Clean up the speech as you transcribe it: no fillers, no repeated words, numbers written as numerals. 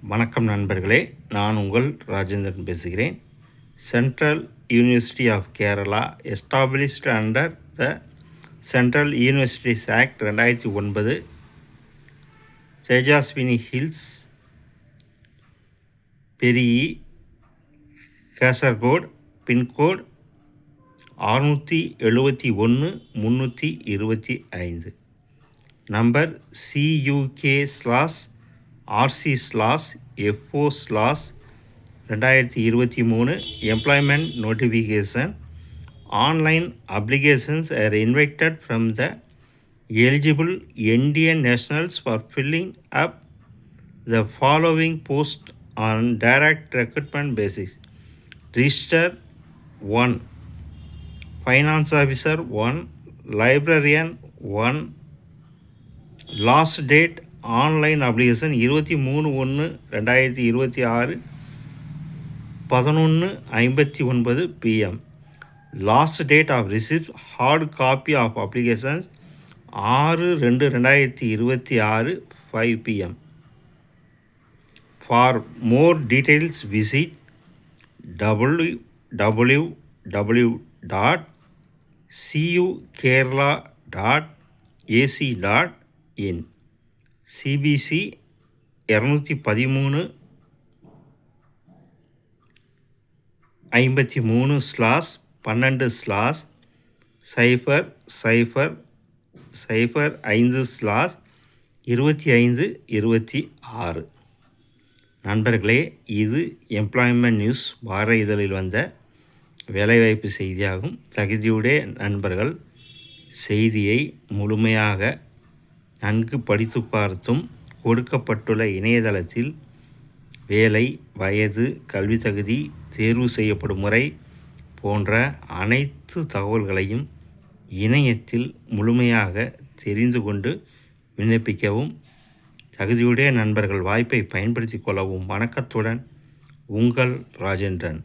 வணக்கம் நண்பர்களே, நான் உங்கள் ராஜேந்திரன் பேசுகிறேன். Central University of Kerala established under the Central Universities Act 2009, Tejaswini hills, பெரிyi, Kasaragod, pincode 671-325, number CUK/RC/FO/2023. Employment notification. Online applications are invited from the eligible Indian nationals for filling up the following posts on direct recruitment basis. Register 1, Finance Officer 1, Librarian 1. Last date online application 23/1/2026 11:59 PM. Last date of receipt hard copy of applications 6/2/2026 5 PM. For more details visit www.cukerala.ac.in. CBC 253/12/005/2526. நண்பர்களே, இது employment news வார இதழில் வந்த வேலைவாய்ப்பு செய்தியாகும். தகுதியுடைய நண்பர்கள் செய்தியை முழுமையாக நன்கு படித்து பார்த்தும் கொடுக்கப்பட்டுள்ள இணையதளத்தில் வேலை, வயது, கல்வி தகுதி, தேர்வு செய்யப்படும் முறை போன்ற அனைத்து தகவல்களையும் இணையத்தில் முழுமையாக தெரிந்து கொண்டு விண்ணப்பிக்கவும். தகுதியுடைய நண்பர்கள் வாய்ப்பை பயன்படுத்தி கொள்ளவும். வணக்கத்துடன் உங்கள் ராஜேந்திரன்.